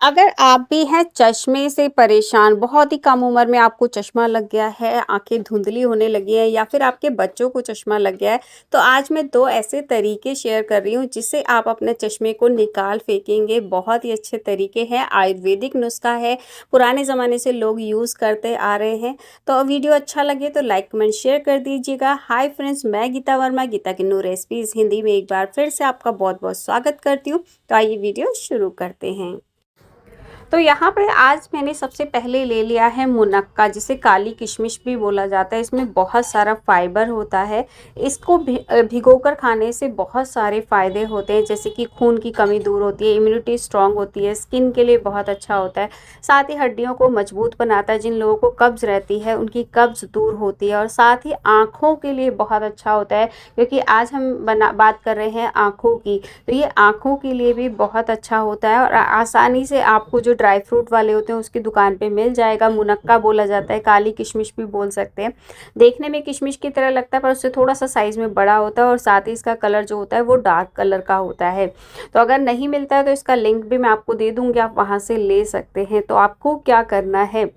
अगर आप भी हैं चश्मे से परेशान, बहुत ही कम उम्र में आपको चश्मा लग गया है, आँखें धुंधली होने लगी हैं या फिर आपके बच्चों को चश्मा लग गया है, तो आज मैं 2 ऐसे तरीके शेयर कर रही हूँ जिससे आप अपने चश्मे को निकाल फेंकेंगे। बहुत ही अच्छे तरीके हैं, आयुर्वेदिक नुस्खा है, पुराने ज़माने से लोग यूज़ करते आ रहे हैं। तो वीडियो अच्छा लगे तो लाइक, कमेंट, शेयर कर दीजिएगा। हाय फ्रेंड्स, मैं गीता वर्मा, गीता की न्यू रेसिपीज़ हिंदी में एक बार फिर से आपका बहुत-बहुत स्वागत करती हूँ। तो आइए वीडियो शुरू करते हैं। तो यहाँ पे आज मैंने सबसे पहले ले लिया है मुनक्का, जिसे काली किशमिश भी बोला जाता है। इसमें बहुत सारा फाइबर होता है। इसको भिगोकर खाने से बहुत सारे फ़ायदे होते हैं, जैसे कि खून की कमी दूर होती है, इम्यूनिटी स्ट्रांग होती है, स्किन के लिए बहुत अच्छा होता है। साथ ही हड्डियों को मजबूत बनाता है। जिन लोगों को कब्ज़ रहती है उनकी कब्ज़ दूर होती है। और साथ ही आँखों के लिए बहुत अच्छा होता है, क्योंकि आज हम बात कर रहे हैं आँखों की, तो ये आँखों के लिए भी बहुत अच्छा होता है। और आसानी से आपको जो ड्राई फ्रूट वाले होते हैं उसकी दुकान पे मिल जाएगा। मुनक्का बोला जाता है, काली किशमिश भी बोल सकते हैं। देखने में किशमिश की तरह लगता है, पर उससे थोड़ा सा साइज़ में बड़ा होता है और साथ ही इसका कलर जो होता है वो डार्क कलर का होता है। तो अगर नहीं मिलता है तो इसका लिंक भी मैं आपको दे दूँगी, आप वहाँ से ले सकते हैं। तो आपको क्या करना है,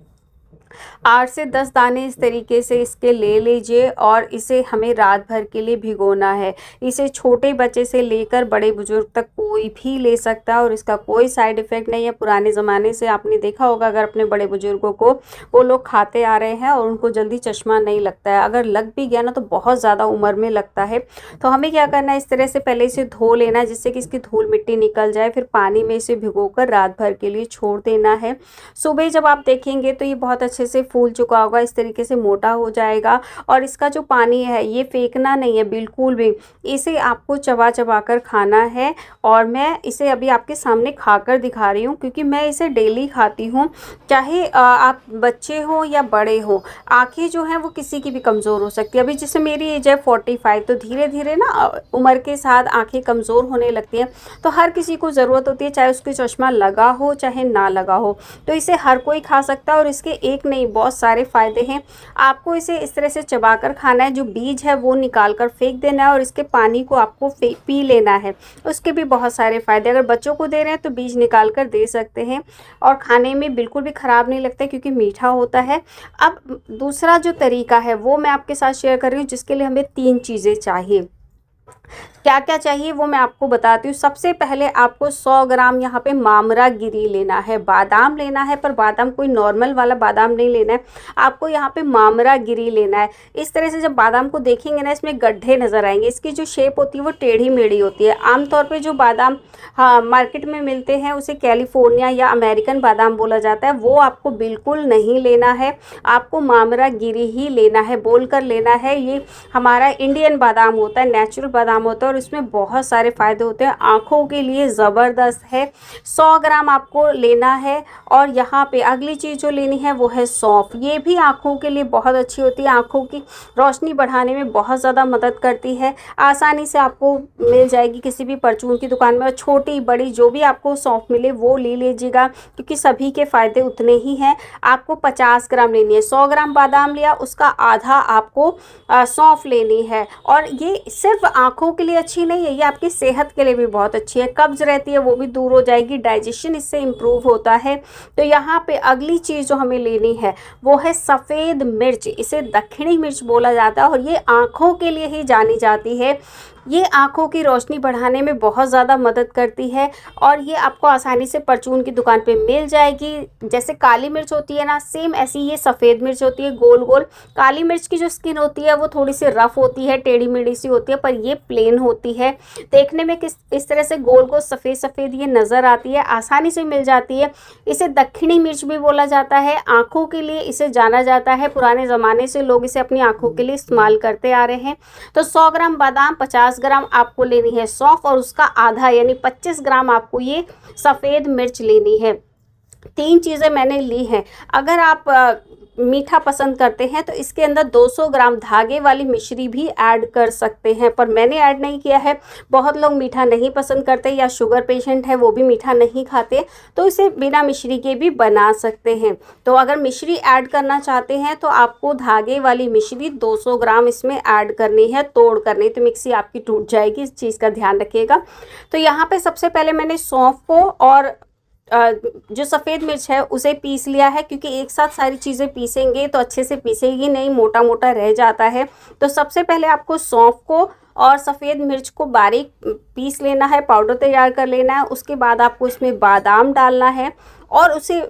8 से 10 दाने इस तरीके से इसके ले लीजिए और इसे हमें रात भर के लिए भिगोना है। इसे छोटे बच्चे से लेकर बड़े बुजुर्ग तक कोई भी ले सकता है और इसका कोई साइड इफ़ेक्ट नहीं है। पुराने ज़माने से आपने देखा होगा, अगर अपने बड़े बुजुर्गों को, वो लोग खाते आ रहे हैं और उनको जल्दी चश्मा नहीं लगता है। अगर लग भी गया ना तो बहुत ज़्यादा उम्र में लगता है। तो हमें क्या करना है, इस तरह से पहले इसे धो लेना है जिससे कि इसकी धूल मिट्टी निकल जाए। फिर पानी में इसे भिगोकर रात भर के लिए छोड़ देना है। सुबह जब आप देखेंगे तो ये बहुत अच्छे से फूल चुका होगा, इस तरीके से मोटा हो जाएगा। और इसका जो पानी है ये फेंकना नहीं है बिल्कुल भी, इसे आपको चबा चबा कर खाना है। और मैं इसे अभी आपके सामने खाकर दिखा रही हूँ, क्योंकि मैं इसे डेली खाती हूँ। चाहे आप बच्चे हो या बड़े हो, आँखें जो हैं वो किसी की भी कमज़ोर हो सकती है। अभी जैसे मेरी एज है 45, तो धीरे धीरे ना उम्र के साथ आँखें कमज़ोर होने लगती हैं। तो हर किसी को ज़रूरत होती है, चाहे उसको चश्मा लगा हो चाहे ना लगा हो। तो इसे हर कोई खा सकता है और इसके एक नहीं बहुत सारे फ़ायदे हैं। आपको इसे इस तरह से चबाकर खाना है, जो बीज है वो निकाल कर फेंक देना है और इसके पानी को आपको पी लेना है। उसके भी बहुत सारे फ़ायदे, अगर बच्चों को दे रहे हैं तो बीज निकाल कर दे सकते हैं और खाने में बिल्कुल भी ख़राब नहीं लगता, क्योंकि मीठा होता है। अब दूसरा जो तरीका है वो मैं आपके साथ शेयर कर रही हूँ, जिसके लिए हमें 3 चीज़ें चाहिए। क्या क्या चाहिए वो मैं आपको बताती हूँ। सबसे पहले आपको 100 ग्राम यहाँ पे मामरा गिरी लेना है, बादाम लेना है, पर बादाम कोई नॉर्मल वाला बादाम नहीं लेना है, आपको यहाँ पे मामरा गिरी लेना है। इस तरह से जब बादाम को देखेंगे ना, इसमें गड्ढे नज़र आएंगे, इसकी जो शेप होती है वो टेढ़ी मेढ़ी होती है। आमतौर पर जो बादाम मार्केट में मिलते हैं उसे कैलिफोर्निया या अमेरिकन बादाम बोला जाता है, वो आपको बिल्कुल नहीं लेना है। आपको मामरा गिरी ही लेना है, बोल कर लेना है। ये हमारा इंडियन बादाम होता है, नेचुरल बादाम होता है और इसमें बहुत सारे फ़ायदे होते हैं, आँखों के लिए ज़बरदस्त है। 100 ग्राम आपको लेना है। और यहाँ पे अगली चीज़ जो लेनी है वो है सौंफ। ये भी आँखों के लिए बहुत अच्छी होती है, आँखों की रोशनी बढ़ाने में बहुत ज़्यादा मदद करती है। आसानी से आपको मिल जाएगी किसी भी परचून की दुकान में, छोटी बड़ी जो भी आपको सौंफ मिले वो ले लीजिएगा, क्योंकि सभी के फ़ायदे उतने ही हैं। आपको 50 ग्राम लेनी है। 100 ग्राम बादाम लिया, उसका आधा आपको सौंफ लेनी है। और ये सिर्फ आँखों के लिए अच्छी नहीं है, ये आपकी सेहत के लिए भी बहुत अच्छी है। कब्ज़ रहती है वो भी दूर हो जाएगी, डाइजेशन इससे इम्प्रूव होता है। तो यहाँ पे अगली चीज़ जो हमें लेनी है वो है सफ़ेद मिर्च। इसे दक्षिणी मिर्च बोला जाता है और ये आँखों के लिए ही जानी जाती है। ये आँखों की रोशनी बढ़ाने में बहुत ज़्यादा मदद करती है और ये आपको आसानी से परचून की दुकान पे मिल जाएगी। जैसे काली मिर्च होती है ना, सेम ऐसी ये सफ़ेद मिर्च होती है, गोल गोल। काली मिर्च की जो स्किन होती है वो थोड़ी सी रफ़ होती है, टेढ़ी मेढ़ी सी होती है, पर ये प्लेन होती है। देखने में इस तरह से गोल गोल सफ़ेद सफ़ेद ये नज़र आती है, आसानी से मिल जाती है। इसे दक्षिणी मिर्च भी बोला जाता है, आँखों के लिए इसे जाना जाता है। पुराने ज़माने से लोग इसे अपनी आँखों के लिए इस्तेमाल करते आ रहे हैं। तो 100 ग्राम बादाम, 50 ग्राम आपको लेनी है सौंफ और उसका आधा यानी 25 ग्राम आपको ये सफ़ेद मिर्च लेनी है। 3 चीज़ें मैंने ली हैं। अगर आप मीठा पसंद करते हैं तो इसके अंदर 200 ग्राम धागे वाली मिश्री भी ऐड कर सकते हैं, पर मैंने ऐड नहीं किया है। बहुत लोग मीठा नहीं पसंद करते या शुगर पेशेंट है वो भी मीठा नहीं खाते, तो इसे बिना मिश्री के भी बना सकते हैं। तो अगर मिश्री ऐड करना चाहते हैं तो आपको धागे वाली मिश्री 200 ग्राम इसमें ऐड करनी है, तोड़ कर नहीं तो मिक्सी आपकी टूट जाएगी, इस चीज़ का ध्यान रखिएगा। तो यहाँ पे सबसे पहले मैंने सौंफ को और जो सफ़ेद मिर्च है उसे पीस लिया है, क्योंकि एक साथ सारी चीज़ें पीसेंगे तो अच्छे से पीसेगी नहीं, मोटा मोटा रह जाता है। तो सबसे पहले आपको सौंफ को और सफ़ेद मिर्च को बारीक पीस लेना है, पाउडर तैयार कर लेना है। उसके बाद आपको इसमें बादाम डालना है और उसे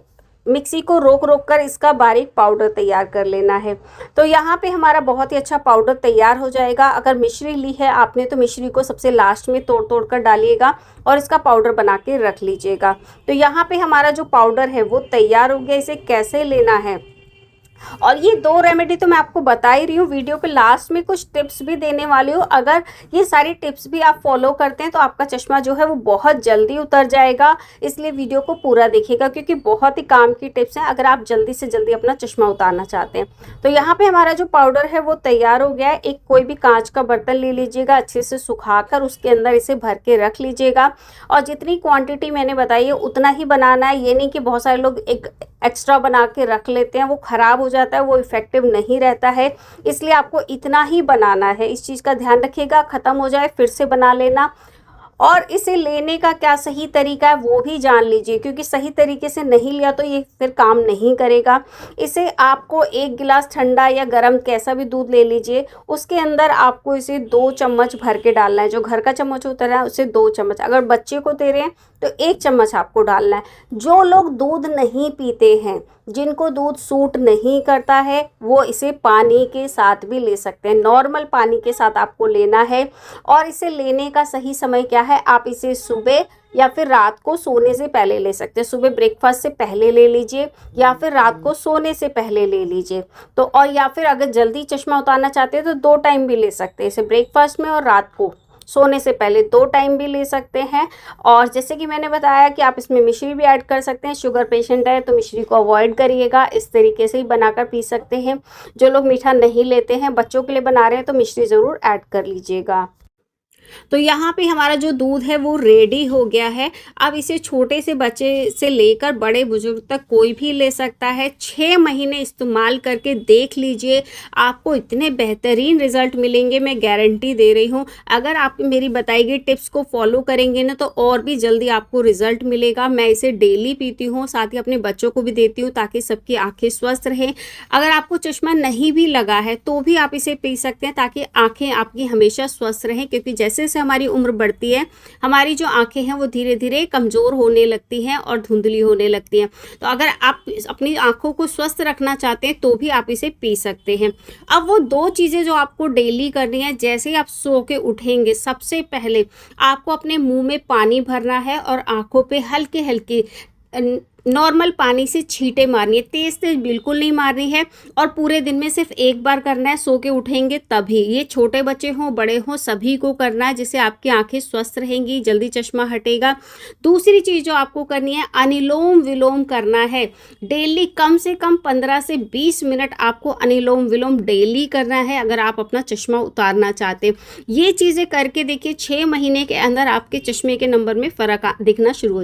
मिक्सी को रोक रोक कर इसका बारीक पाउडर तैयार कर लेना है। तो यहाँ पे हमारा बहुत ही अच्छा पाउडर तैयार हो जाएगा। अगर मिश्री ली है आपने तो मिश्री को सबसे लास्ट में तोड़ तोड़ कर डालिएगा और इसका पाउडर बना के रख लीजिएगा। तो यहाँ पे हमारा जो पाउडर है वो तैयार हो गया। इसे कैसे लेना है, और ये 2 रेमेडी तो मैं आपको बता ही रही हूँ, वीडियो के लास्ट में कुछ टिप्स भी देने वाली हूँ। अगर ये सारी टिप्स भी आप फॉलो करते हैं तो आपका चश्मा जो है वो बहुत जल्दी उतर जाएगा। इसलिए वीडियो को पूरा देखिएगा, क्योंकि बहुत ही काम की टिप्स हैं अगर आप जल्दी से जल्दी अपना चश्मा उतारना चाहते हैं। तो यहाँ पे हमारा जो पाउडर है वो तैयार हो गया है। एक कोई भी कांच का बर्तन ले लीजिएगा, अच्छे से सुखा कर उसके अंदर इसे भर के रख लीजिएगा। और जितनी क्वांटिटी मैंने बताई है उतना ही बनाना है। ये नहीं कि बहुत सारे लोग एक एक्स्ट्रा बना के रख लेते हैं, वो ख़राब हो जाता है, वो इफ़ेक्टिव नहीं रहता है। इसलिए आपको इतना ही बनाना है, इस चीज़ का ध्यान रखिएगा। ख़त्म हो जाए फिर से बना लेना। और इसे लेने का क्या सही तरीका है वो भी जान लीजिए, क्योंकि सही तरीके से नहीं लिया तो ये फिर काम नहीं करेगा। इसे आपको 1 गिलास ठंडा या गर्म कैसा भी दूध ले लीजिए, उसके अंदर आपको इसे 2 चम्मच भर के डालना है। जो घर का चम्मच होता है उसे 2 चम्मच, अगर बच्चे को दे रहे हैं तो 1 चम्मच आपको डालना है। जो लोग दूध नहीं पीते हैं, जिनको दूध सूट नहीं करता है, वो इसे पानी के साथ भी ले सकते हैं। नॉर्मल पानी के साथ आपको लेना है। और इसे लेने का सही समय क्या है, आप इसे सुबह या फिर रात को सोने से पहले ले सकते हैं। सुबह ब्रेकफास्ट से पहले ले लीजिए या फिर रात को सोने से पहले ले लीजिए। तो और या फिर अगर जल्दी चश्मा उतारना चाहते हैं तो 2 टाइम भी ले सकते हैं, इसे ब्रेकफास्ट में और रात को सोने से पहले 2 टाइम भी ले सकते हैं। और जैसे कि मैंने बताया कि आप इसमें मिश्री भी ऐड कर सकते हैं। शुगर पेशेंट है तो मिश्री को अवॉइड करिएगा, इस तरीके से ही बनाकर पी सकते हैं। जो लोग मीठा नहीं लेते हैं, बच्चों के लिए बना रहे हैं, तो मिश्री ज़रूर ऐड कर लीजिएगा। तो यहाँ पे हमारा जो दूध है वो रेडी हो गया है। अब इसे छोटे से बच्चे से लेकर बड़े बुजुर्ग तक कोई भी ले सकता है। 6 महीने इस्तेमाल करके देख लीजिए, आपको इतने बेहतरीन रिजल्ट मिलेंगे, मैं गारंटी दे रही हूँ। अगर आप मेरी बताई गई टिप्स को फॉलो करेंगे ना तो और भी जल्दी आपको रिजल्ट मिलेगा। मैं इसे डेली पीती हूँ, साथ ही अपने बच्चों को भी देती हूँ ताकि सबकी आँखें स्वस्थ रहें। अगर आपको चश्मा नहीं भी लगा है तो भी आप इसे पी सकते हैं ताकि आँखें आपकी हमेशा स्वस्थ रहें, क्योंकि जैसे जैसे हमारी उम्र बढ़ती है हमारी जो आंखें हैं वो धीरे धीरे कमज़ोर होने लगती हैं और धुंधली होने लगती हैं। तो अगर आप अपनी आंखों को स्वस्थ रखना चाहते हैं तो भी आप इसे पी सकते हैं। अब वो 2 चीज़ें जो आपको डेली करनी है, जैसे ही आप सो के उठेंगे सबसे पहले आपको अपने मुंह में पानी भरना है और आंखों पे हल्के हल्के नॉर्मल पानी से छींटे मारनी है, तेज़ तेज़ बिल्कुल नहीं मारनी है। और पूरे दिन में सिर्फ एक बार करना है, सो के उठेंगे तभी। ये छोटे बच्चे हों बड़े हों सभी को करना है, जिससे आपकी आंखें स्वस्थ रहेंगी, जल्दी चश्मा हटेगा। दूसरी चीज़ जो आपको करनी है, अनुलोम विलोम करना है डेली। कम से कम 15 से 20 मिनट आपको अनुलोम विलोम डेली करना है अगर आप अपना चश्मा उतारना चाहते हैं। ये चीज़ें करके देखिए, 6 महीने के अंदर आपके चश्मे के नंबर में फ़र्क दिखना शुरू हो जाएगा।